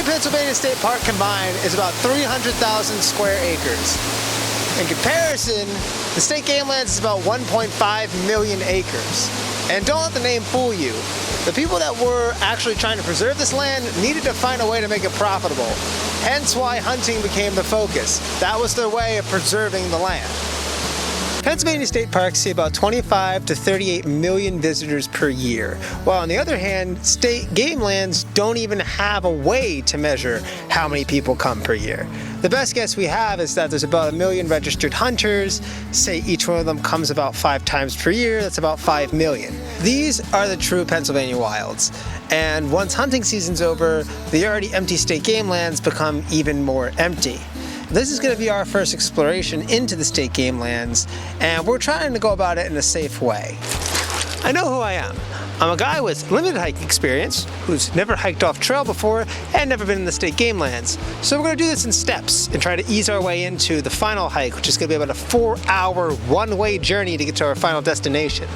and Pennsylvania State Park combined is about 300,000 square acres. In comparison, the state Gamelands is about 1.5 million acres. And don't let the name fool you. The people that were actually trying to preserve this land needed to find a way to make it profitable. Hence why hunting became the focus. That was their way of preserving the land. Pennsylvania State Parks see about 25 to 38 million visitors per year, while on the other hand, state Gamelands don't even have a way to measure how many people come per year. The best guess we have is that there's about 1 million registered hunters. Say each one of them comes about 5 times per year, that's about 5 million. These are the true Pennsylvania wilds. And once hunting season's over, the already empty state Gamelands become even more empty. This is going to be our first exploration into the state Gamelands, and we're trying to go about it in a safe way. I know who I am. I'm a guy with limited hiking experience, who's never hiked off trail before and never been in the state Gamelands. So we're going to do this in steps and try to ease our way into the final hike, which is going to be about a 4-hour one-way journey to get to our final destination.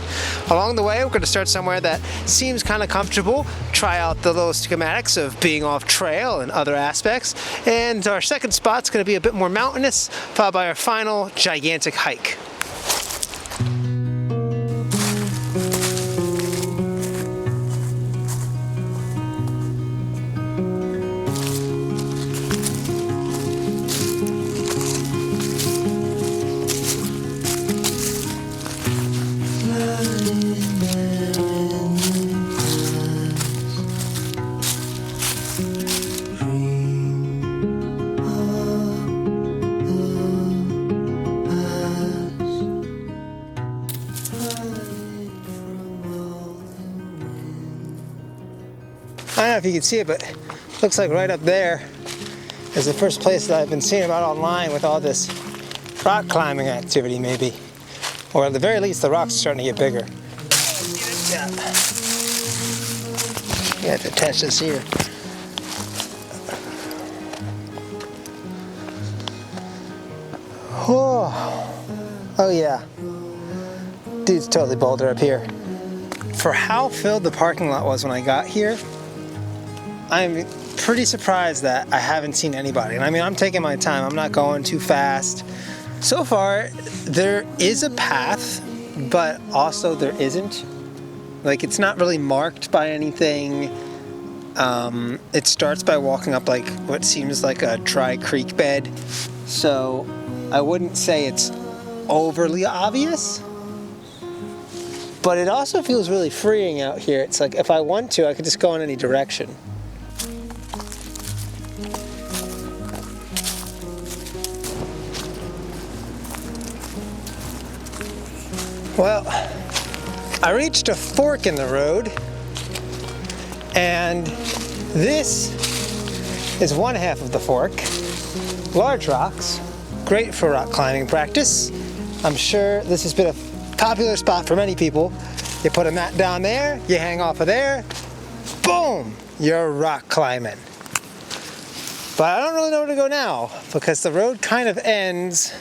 Along the way, we're going to start somewhere that seems kind of comfortable, try out the little schematics of being off trail and other aspects, and our second spot's going to be a bit more mountainous, followed by our final gigantic hike. I don't know if you can see it, but it looks like right up there is the first place that I've been seeing about online with all this rock climbing activity, maybe. Or at the very least, the rocks are starting to get bigger. Yeah. You have to attach this here. Oh yeah. Dude's totally boulder up here. For how filled the parking lot was when I got here, I'm pretty surprised that I haven't seen anybody. And I mean, I'm taking my time. I'm not going too fast. So far, there is a path, but also there isn't. Like, it's not really marked by anything. It starts by walking up like what seems like a dry creek bed. So I wouldn't say it's overly obvious. But it also feels really freeing out here. It's like if I want to, I could just go in any direction. Well, I reached a fork in the road, and this is one half of the fork. Large rocks, great for rock climbing practice. I'm sure this has been a popular spot for many people. You put a mat down there, you hang off of there, boom, you're rock climbing. But I don't really know where to go now, because the road kind of ends,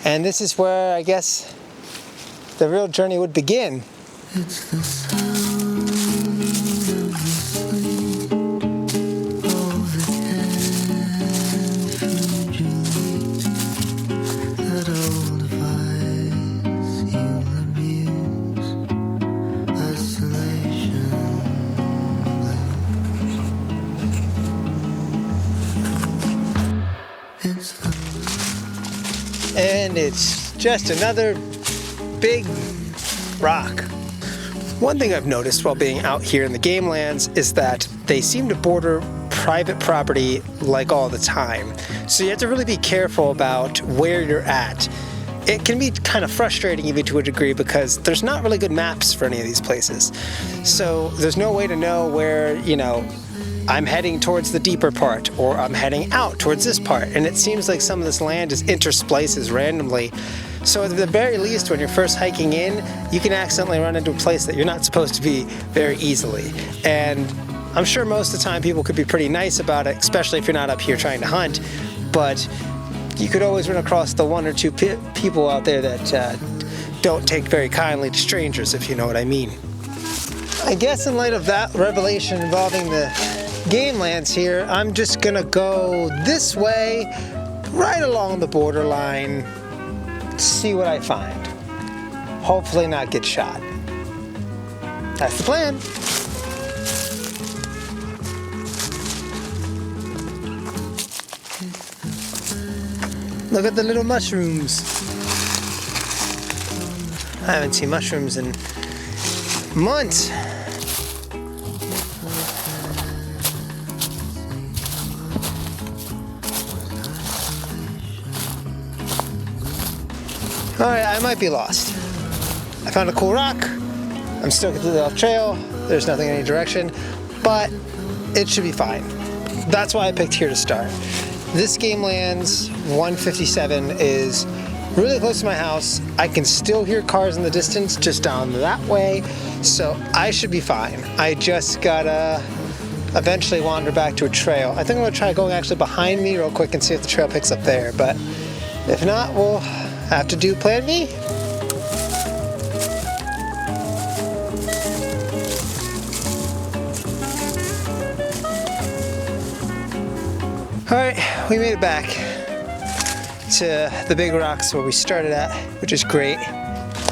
and this is where I guess the real journey would begin. It's the sound of the sleep of the casualties, that old device you abuse, isolation blues. And it's just another big rock. One thing I've noticed while being out here in the Gamelands is that they seem to border private property like all the time. So you have to really be careful about where you're at. It can be kind of frustrating even to a degree because there's not really good maps for any of these places. So there's no way to know where, you know, I'm heading towards the deeper part or I'm heading out towards this part. And it seems like some of this land just intersplices randomly. So at the very least, when you're first hiking in, you can accidentally run into a place that you're not supposed to be very easily. And I'm sure most of the time people could be pretty nice about it, especially if you're not up here trying to hunt. But you could always run across the one or two people out there that don't take very kindly to strangers, if you know what I mean. I guess in light of that revelation involving the Gamelands here. I'm just gonna go this way, right along the borderline, see what I find. Hopefully not get shot. That's the plan. Look at the little mushrooms. I haven't seen mushrooms in months. Alright, I might be lost. I found a cool rock. I'm still completely off trail. There's nothing in any direction, but it should be fine. That's why I picked here to start. This Gamelands 157 is really close to my house. I can still hear cars in the distance just down that way, so I should be fine. I just gotta eventually wander back to a trail. I think I'm gonna try going actually behind me real quick and see if the trail picks up there, but if not, we'll have to do plan B. Alright, we made it back to the big rocks where we started at, which is great.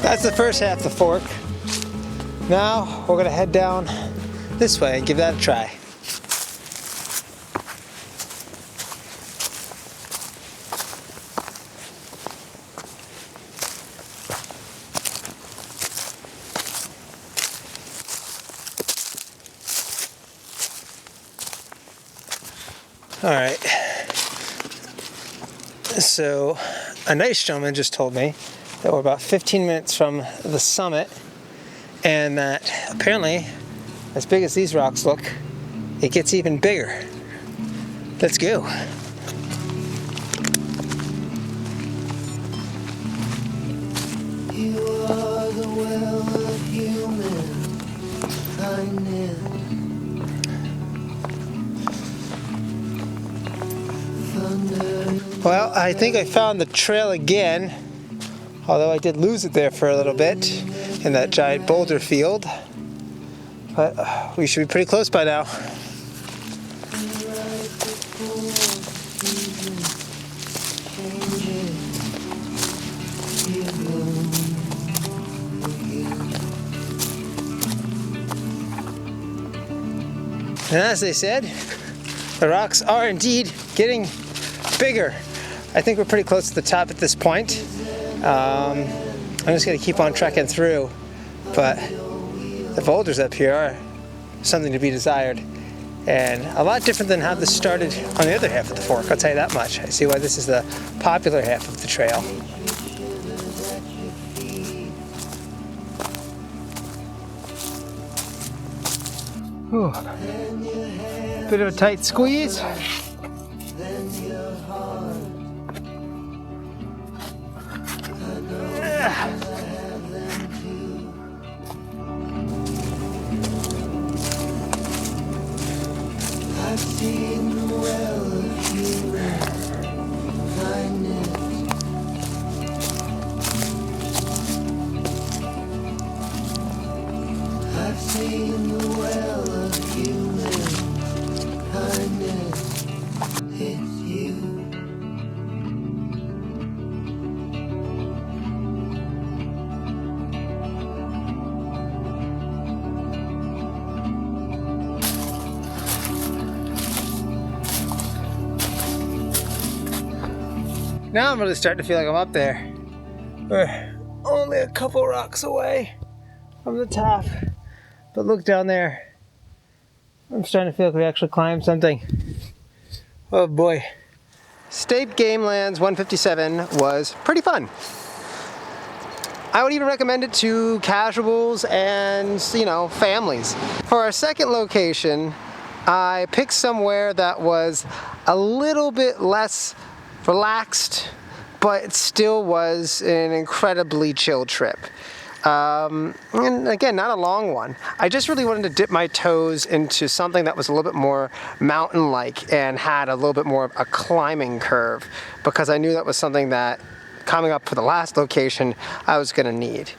That's the first half of the fork. Now we're gonna head down this way and give that a try. Alright, so a nice gentleman just told me that we're about 15 minutes from the summit, and that apparently, as big as these rocks look, it gets even bigger. Let's go. You are the well of human kindness. Well, I think I found the trail again, although I did lose it there for a little bit in that giant boulder field. But we should be pretty close by now. And as they said, the rocks are indeed getting bigger. I think we're pretty close to the top at this point. I'm just gonna keep on trekking through, but the boulders up here are something to be desired, and a lot different than how this started on the other half of the fork, I'll tell you that much. I see why this is the popular half of the trail. Whew. Bit of a tight squeeze. I've seen the well of human kindness. I've seen the well of human kindness. It's you. Now I'm really starting to feel like I'm up there. We're only a couple rocks away from the top. But look down there. I'm starting to feel like we actually climbed something. Oh boy. State Gamelands 157 was pretty fun. I would even recommend it to casuals and, you know, families. For our second location, I picked somewhere that was a little bit less relaxed, but it still was an incredibly chill trip. And again, not a long one. I just really wanted to dip my toes into something that was a little bit more mountain-like and had a little bit more of a climbing curve, because I knew that was something that, coming up for the last location, I was going to need.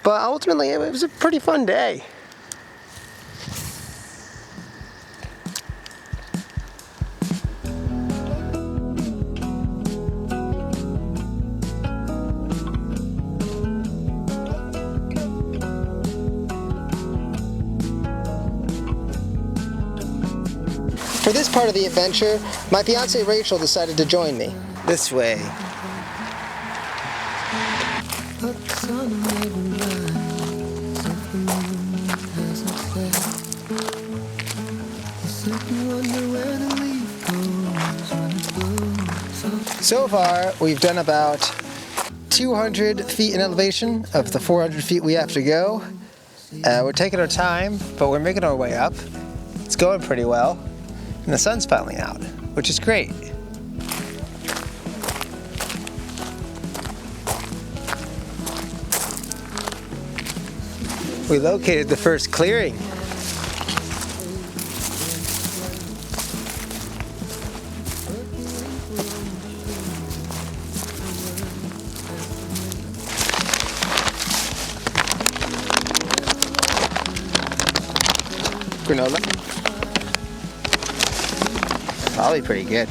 But ultimately, it was a pretty fun day. For this part of the adventure, my fiancée Rachel decided to join me. This way. So far, we've done about 200 feet in elevation of the 400 feet we have to go. We're taking our time, but we're making our way up. It's going pretty well, and the sun's finally out, which is great. We located the first clearing. Granola. Probably pretty good.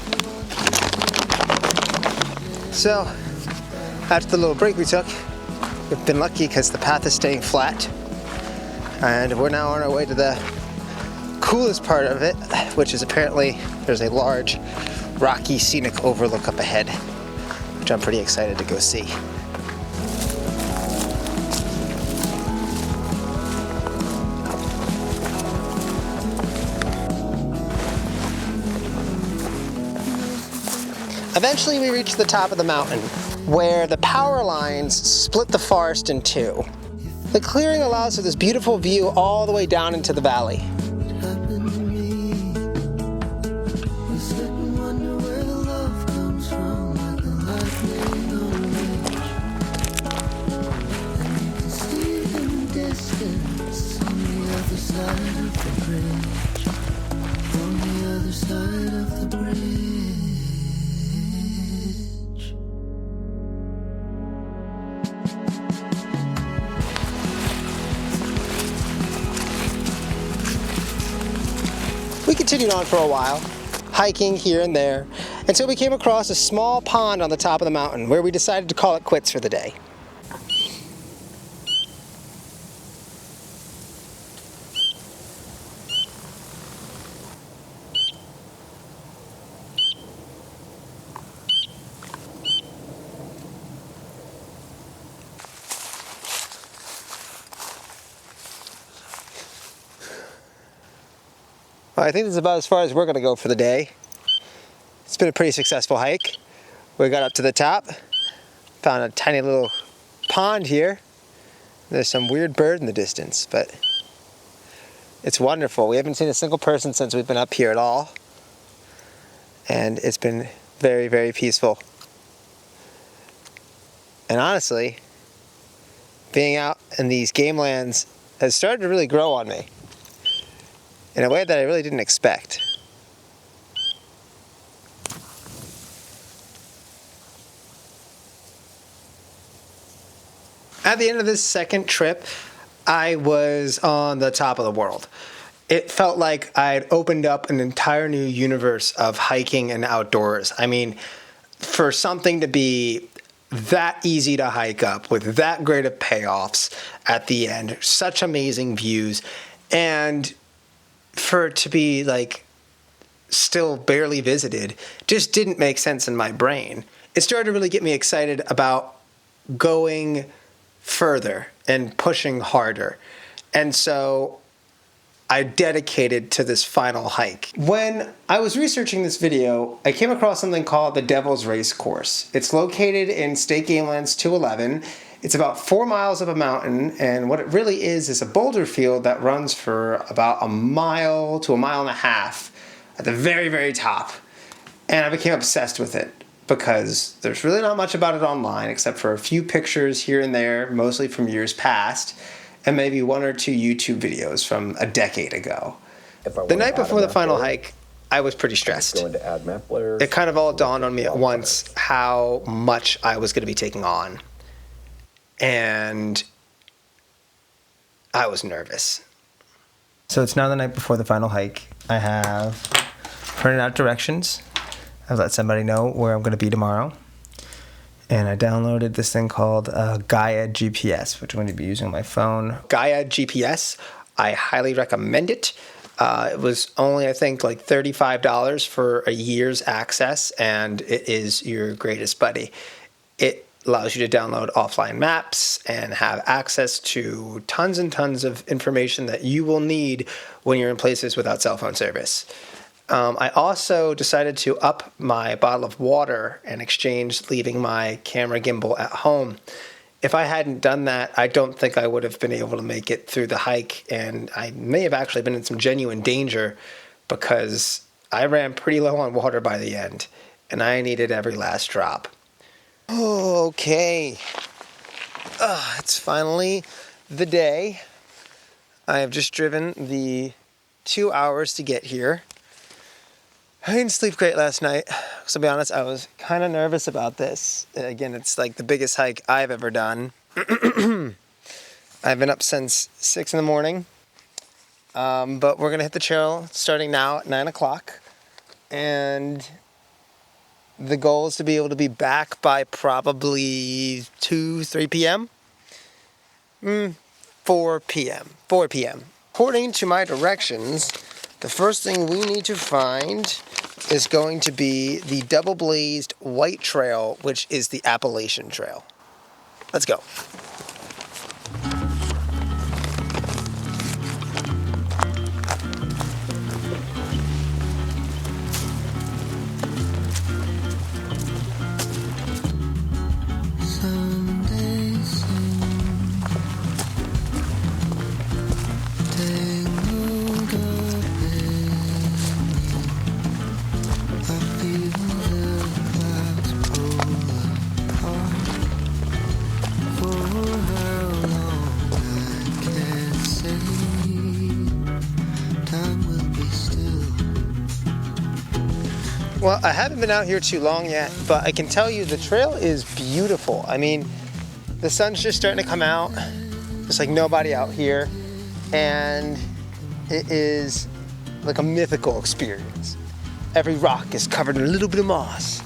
So, after the little break we took, we've been lucky because the path is staying flat. And we're now on our way to the coolest part of it, which is apparently there's a large, rocky, scenic overlook up ahead, which I'm pretty excited to go see. Eventually we reached the top of the mountain, where the power lines split the forest in two. The clearing allows for this beautiful view all the way down into the valley. We continued on for a while, hiking here and there, until we came across a small pond on the top of the mountain where we decided to call it quits for the day. Well, I think this is about as far as we're going to go for the day. It's been a pretty successful hike. We got up to the top, found a tiny little pond here. There's some weird bird in the distance, but it's wonderful. We haven't seen a single person since we've been up here at all. And it's been very, very peaceful. And honestly, being out in these Gamelands has started to really grow on me in a way that I really didn't expect. At the end of this second trip, I was on the top of the world. It felt like I'd opened up an entire new universe of hiking and outdoors. I mean, for something to be that easy to hike up with that great of payoffs at the end, such amazing views, and for it to be like still barely visited just didn't make sense in my brain. It started to really get me excited about going further and pushing harder. And so I dedicated to this final hike. When I was researching this video, I came across something called the Devil's Racecourse. It's located in State Gamelands 211. It's about 4 miles up a mountain, and what it really is a boulder field that runs for about a mile to a mile and a half at the very, very top. And I became obsessed with it because there's really not much about it online except for a few pictures here and there, mostly from years past, and maybe 1 or 2 YouTube videos from a decade ago. The night before the final hike, I was pretty stressed. It kind of all dawned on me at once how much I was going to be taking on. And I was nervous. So it's now the night before the final hike. I have printed out directions. I've let somebody know where I'm going to be tomorrow. And I downloaded this thing called Gaia GPS, which I'm going to be using on my phone. Gaia GPS, I highly recommend it. It was only, I think, like $35 for a year's access, and it is your greatest buddy. It allows you to download offline maps and have access to tons and tons of information that you will need when you're in places without cell phone service. I also decided to up my bottle of water in exchange leaving my camera gimbal at home. If I hadn't done that, I don't think I would have been able to make it through the hike, and I may have actually been in some genuine danger because I ran pretty low on water by the end, and I needed every last drop. Okay, it's finally the day. I have just driven the 2 hours to get here. I didn't sleep great last night. So to be honest, I was kind of nervous about this. Again, it's like the biggest hike I've ever done. I've been up since 6 in the morning. But we're going to hit the trail starting now at 9 o'clock. And the goal is to be able to be back by probably 3 p.m. 4 p.m. 4 p.m. According to my directions, the first thing we need to find is going to be the double blazed white trail, which is the Appalachian Trail. Let's go. Well, I haven't been out here too long yet, but I can tell you the trail is beautiful. I mean, the sun's just starting to come out. There's like nobody out here, and it is like a mythical experience. Every rock is covered in a little bit of moss.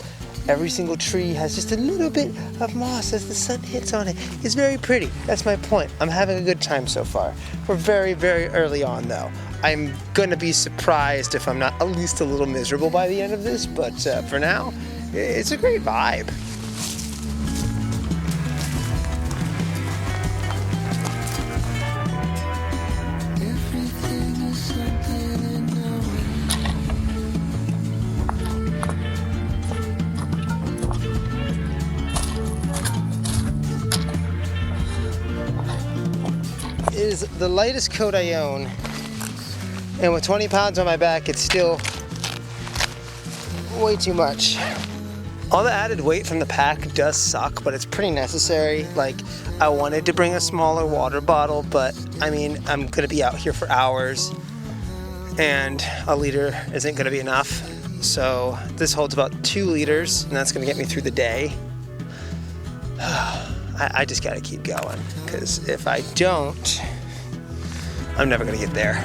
Every single tree has just a little bit of moss as the sun hits on it. It's very pretty. That's my point. I'm having a good time so far. We're very, very early on though. I'm gonna be surprised if I'm not at least a little miserable by the end of this, but for now, it's a great vibe. It is the lightest coat I own. And with 20 pounds on my back, it's still way too much. All the added weight from the pack does suck, but it's pretty necessary. Like, I wanted to bring a smaller water bottle, but I mean, I'm gonna be out here for hours, and a liter isn't gonna be enough. So this holds about 2 liters, and that's gonna get me through the day. I just gotta keep going, because if I don't, I'm never gonna get there.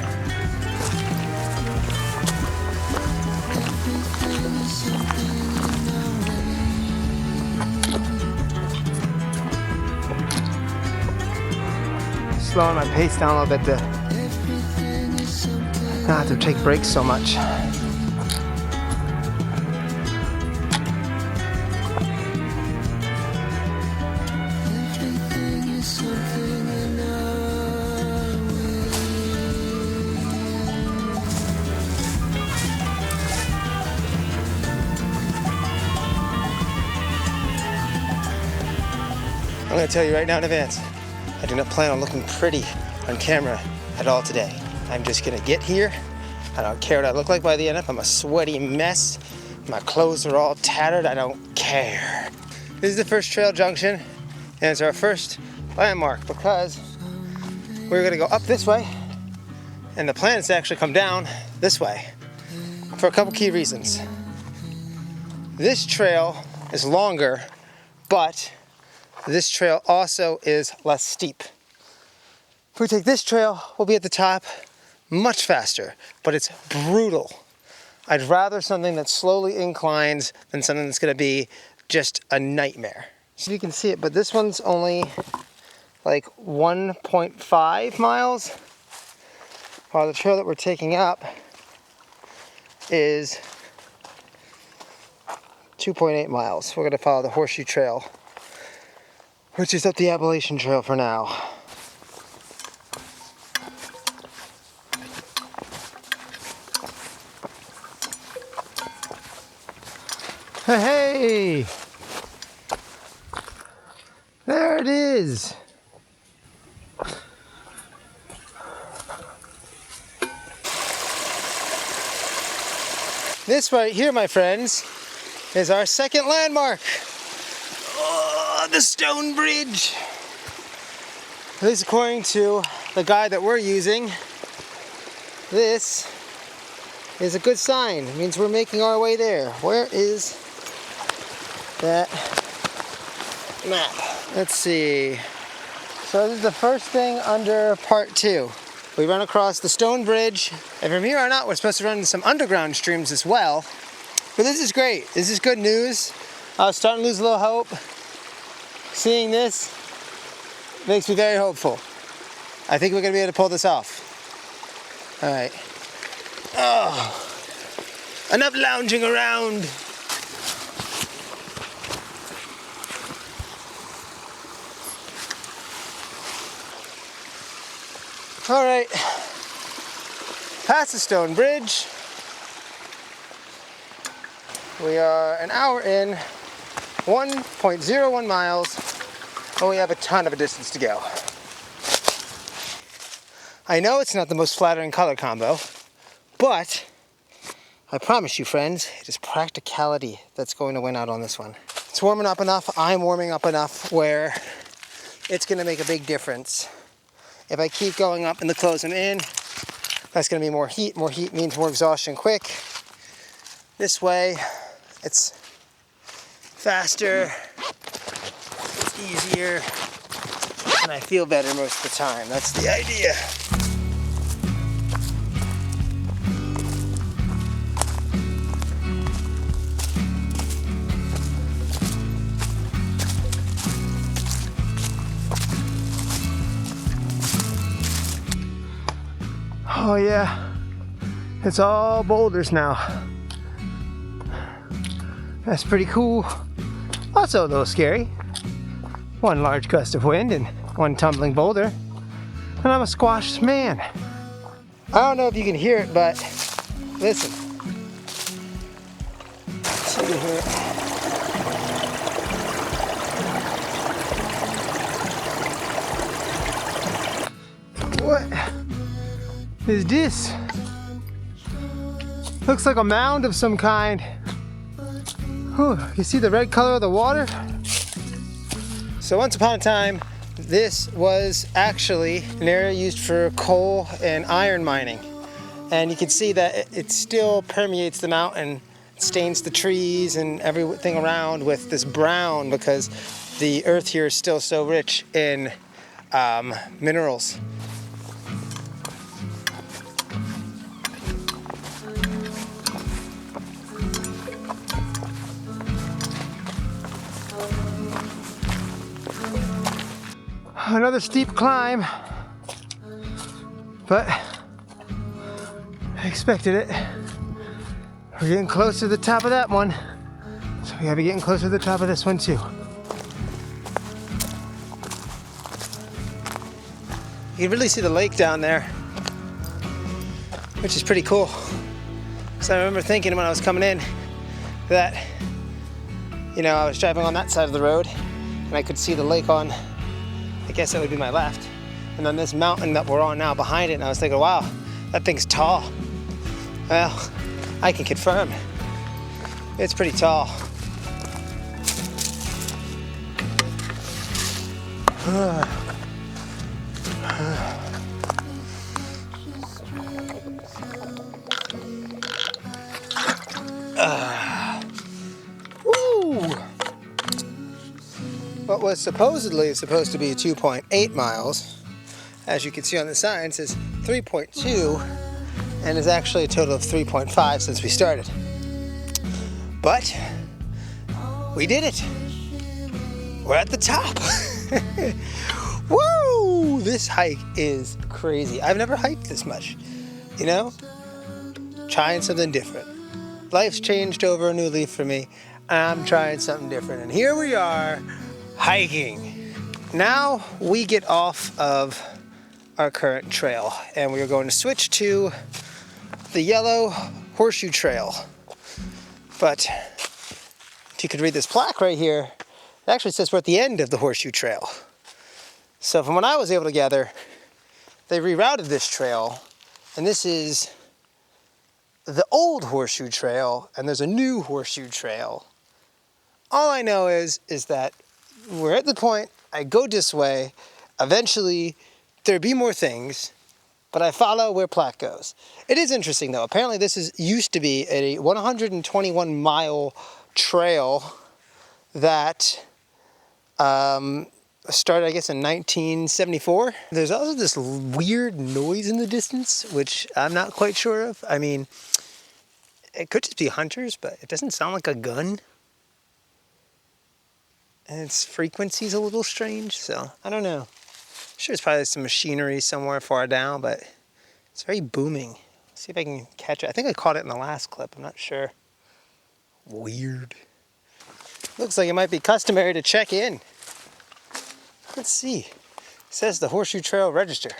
Slowing my pace down a little bit to not have to take breaks so much. I'm going to tell you right now in advance, I do not plan on looking pretty on camera at all today. I'm just going to get here. I don't care what I look like by the end. If I'm a sweaty mess, my clothes are all tattered, I don't care. This is the first trail junction, and it's our first landmark because we're going to go up this way, and the plan is to actually come down this way for a couple key reasons. This trail is longer, but this trail also is less steep. If we take this trail, we'll be at the top much faster, but it's brutal. I'd rather something that slowly inclines than something that's gonna be just a nightmare. So you can see it, but this one's only like 1.5 miles, while the trail that we're taking up is 2.8 miles. We're gonna follow the Horseshoe Trail, which is up the Appalachian Trail for now. Hey! There it is! This right here, my friends, is our second landmark. Oh, the stone bridge. At least according to the guide that we're using, this is a good sign. It means we're making our way there. Where is that map? Let's see. So this is the first thing under part 2. We run across the stone bridge, and from here on out we're supposed to run into some underground streams as well. But this is great. This is good news. I was starting to lose a little hope. Seeing this makes me very hopeful. I think we're gonna be able to pull this off. All right. Oh, enough lounging around. All right, past the stone bridge. We are an hour in, 1.01 miles, and we have a ton of a distance to go. I know it's not the most flattering color combo, but I promise you, friends, it is practicality that's going to win out on this one. It's warming up enough, I'm warming up enough where it's gonna make a big difference. If I keep going up in the clothes I'm in, that's gonna be more heat. More heat means more exhaustion quick. This way, it's faster, it's easier, and I feel better most of the time. That's the idea. Oh yeah, it's all boulders now. That's pretty cool. Also a little scary. One large gust of wind and one tumbling boulder. And I'm a squashed man. I don't know if you can hear it, but listen. Let's see if you can hear it. What is this? Looks like a mound of some kind. Whew, you see the red color of the water? So once upon a time, this was actually an area used for coal and iron mining. And you can see that it still permeates the mountain, stains the trees and everything around with this brown because the earth here is still so rich in minerals. Another steep climb, but I expected it. We're getting close to the top of that one, so we gotta be getting closer to the top of this one too. You can really see the lake down there, which is pretty cool. So I remember thinking when I was coming in that, you know, I was driving on that side of the road and I could see the lake on, I guess that would be my left. And then this mountain that we're on now behind it, and I was thinking, wow, that thing's tall. Well, I can confirm, it's pretty tall. What was supposedly supposed to be 2.8 miles, as you can see on the sign, says 3.2, and is actually a total of 3.5 since we started. But we did it. We're at the top. Woo! This hike is crazy. I've never hiked this much. You know? Trying something different. Life's changed over a new leaf for me. I'm trying something different. And here we are, hiking. Now we get off of our current trail and we are going to switch to the yellow horseshoe trail. But if you could read this plaque right here, it actually says we're at the end of the horseshoe trail. So from what I was able to gather, they rerouted this trail, and this is the old horseshoe trail, and there's a new horseshoe trail. All I know is that we're at the point, I go this way, eventually there'd be more things, but I follow where plaque goes. It is interesting though, apparently this used to be a 121 mile trail that started, I guess, in 1974. There's also this weird noise in the distance, which I'm not quite sure of. I mean, it could just be hunters, but it doesn't sound like a gun. And its frequency's a little strange, so I don't know. I'm sure it's probably some machinery somewhere far down, but it's very booming. Let's see if I can catch it. I think I caught it in the last clip, I'm not sure. Weird. Looks like it might be customary to check in. Let's see. It says the Horseshoe Trail Register.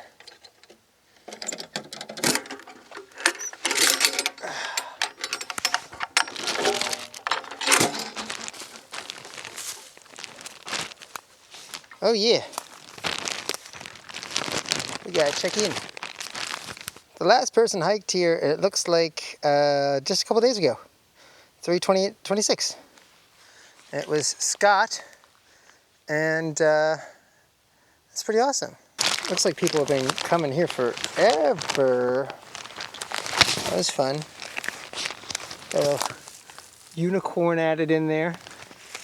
Oh yeah. We gotta check in. The last person hiked here, it looks like just a couple days ago. 3/28/26. It was Scott, and it's pretty awesome. Looks like people have been coming here forever. That was fun. Got a unicorn added in there.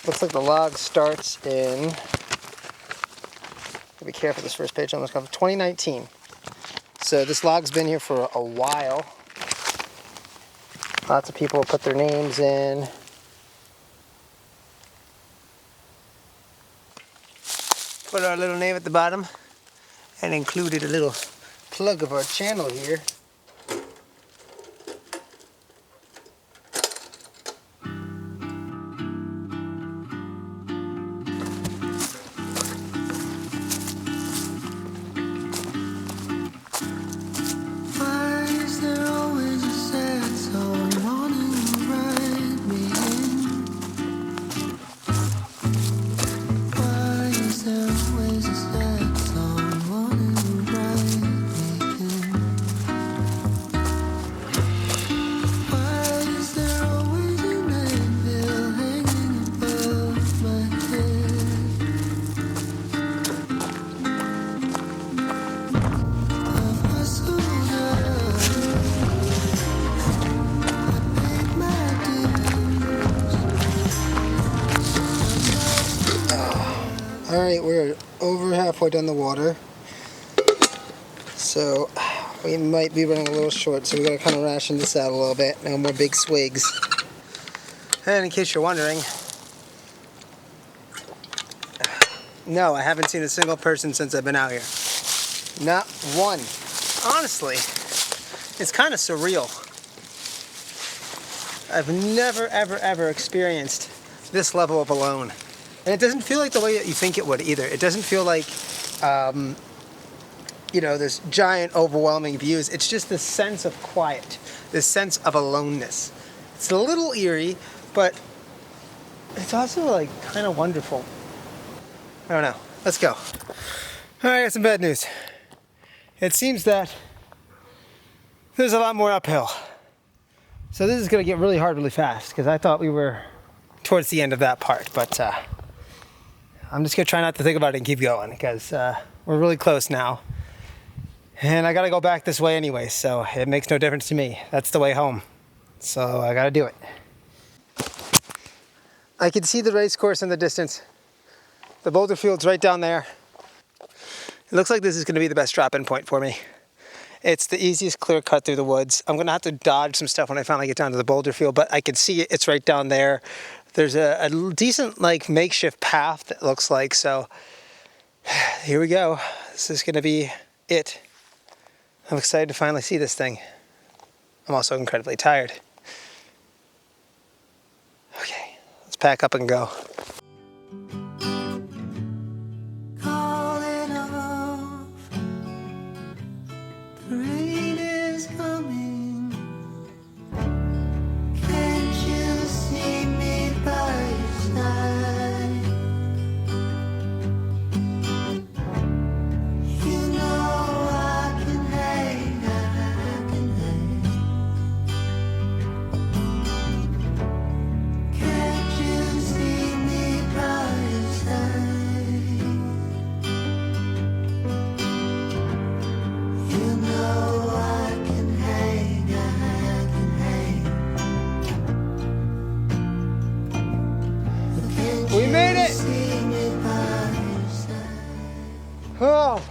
Looks like the log starts in, be careful, this first page almost comes 2019. So this log's been here for a while. Lots of people put their names in. Put our little name at the bottom and included a little plug of our channel here. Alright, we're over halfway down the water, so we might be running a little short, so we gotta kind of ration this out a little bit. No more big swigs. And in case you're wondering, no, I haven't seen a single person since I've been out here. Not one. Honestly, it's kind of surreal. I've never, ever, ever experienced this level of alone. And it doesn't feel like the way that you think it would either. It doesn't feel like, you know, there's giant, overwhelming views. It's just this sense of quiet, this sense of aloneness. It's a little eerie, but it's also like kind of wonderful. I don't know. Let's go. All right, I got some bad news. It seems that there's a lot more uphill. So this is gonna get really hard really fast because I thought we were towards the end of that part, but I'm just gonna try not to think about it and keep going because we're really close now. And I gotta go back this way anyway, so it makes no difference to me. That's the way home. So I gotta do it. I can see the race course in the distance. The boulder field's right down there. It looks like this is gonna be the best drop-in point for me. It's the easiest clear cut through the woods. I'm gonna have to dodge some stuff when I finally get down to the boulder field, but I can see it, it's right down there. There's a decent like makeshift path that looks like, so here we go. This is gonna be it. I'm excited to finally see this thing. I'm also incredibly tired. Okay, let's pack up and go. We made it! Oh,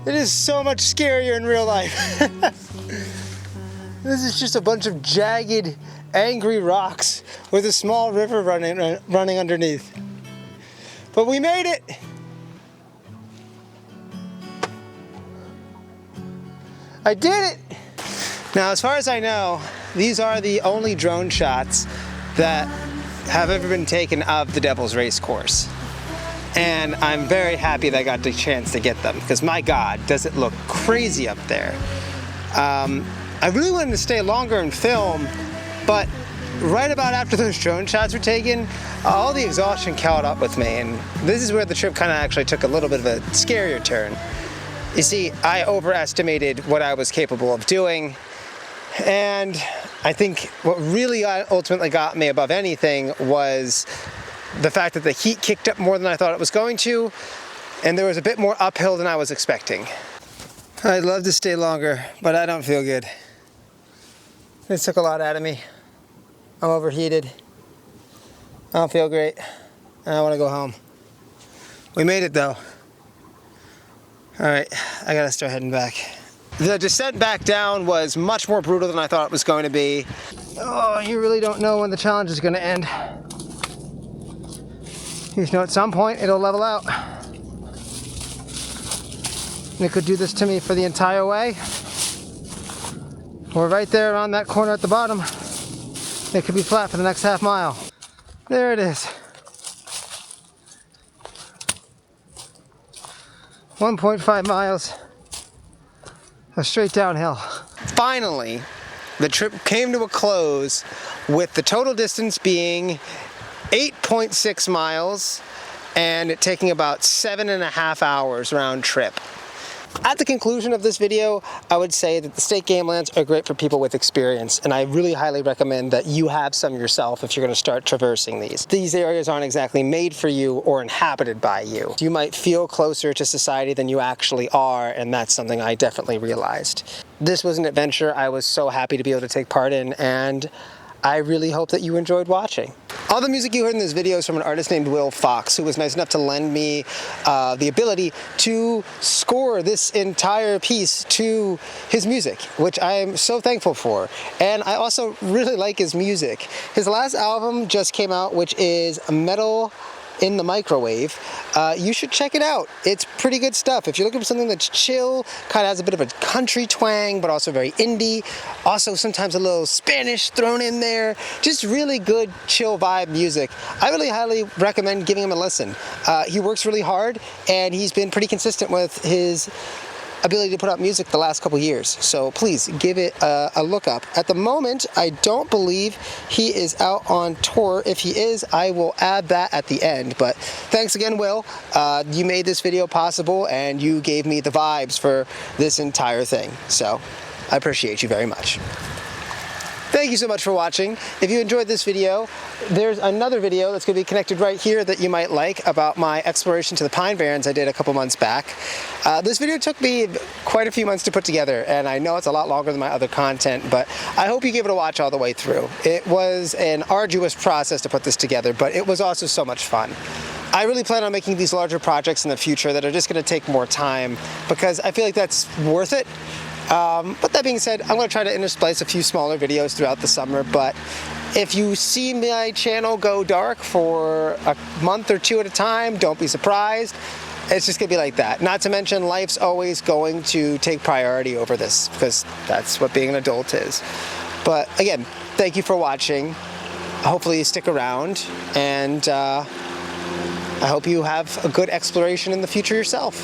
it is so much scarier in real life. This is just a bunch of jagged, angry rocks with a small river running underneath. But we made it! I did it! Now, as far as I know, these are the only drone shots that have ever been taken of the Devil's Racecourse. And I'm very happy that I got the chance to get them, because my God, does it look crazy up there. I really wanted to stay longer and film, but right about after those drone shots were taken, all the exhaustion caught up with me, and this is where the trip kind of actually took a little bit of a scarier turn. You see, I overestimated what I was capable of doing, and I think what really ultimately got me above anything was the fact that the heat kicked up more than I thought it was going to, and there was a bit more uphill than I was expecting. I'd love to stay longer, but I don't feel good. This took a lot out of me. I'm overheated. I don't feel great, and I want to go home. We made it though. All right, I gotta start heading back. The descent back down was much more brutal than I thought it was going to be. Oh, you really don't know when the challenge is going to end. You know, at some point it'll level out. And it could do this to me for the entire way. Or right there on that corner at the bottom, it could be flat for the next half mile. There it is. 1.5 miles. Straight downhill. Finally, the trip came to a close with the total distance being 8.6 miles and it taking about 7.5 hours round trip. At the conclusion of this video, I would say that the state Gamelands are great for people with experience, and I really highly recommend that you have some yourself if you're going to start traversing these. These areas aren't exactly made for you or inhabited by you. You might feel closer to society than you actually are, and that's something I definitely realized. This was an adventure I was so happy to be able to take part in, and I really hope that you enjoyed watching. All the music you heard in this video is from an artist named Will Fox, who was nice enough to lend me the ability to score this entire piece to his music, which I am so thankful for. And I also really like his music. His last album just came out, which is Metal in the Microwave. You should check it out. It's pretty good stuff. If you're looking for something that's chill, kind of has a bit of a country twang, but also very indie, also sometimes a little Spanish thrown in there, just really good chill vibe music, I really highly recommend giving him a listen. He works really hard, and he's been pretty consistent with his ability to put out music the last couple years, so please give it a look up. At the moment, I don't believe he is out on tour. If he is, I will add that at the end, but thanks again, Will. You made this video possible, and you gave me the vibes for this entire thing, so I appreciate you very much. Thank you so much for watching. If you enjoyed this video, there's another video that's going to be connected right here that you might like about my exploration to the Pine Barrens I did a couple months back. This video took me quite a few months to put together, and I know it's a lot longer than my other content, but I hope you give it a watch all the way through. It was an arduous process to put this together, but it was also so much fun. I really plan on making these larger projects in the future that are just going to take more time, because I feel like that's worth it. But that being said, I'm going to try to intersplice a few smaller videos throughout the summer, but if you see my channel go dark for a month or two at a time, don't be surprised. It's just gonna be like that. Not to mention, life's always going to take priority over this, because that's what being an adult is. But again, thank you for watching. Hopefully you stick around, and I hope you have a good exploration in the future yourself.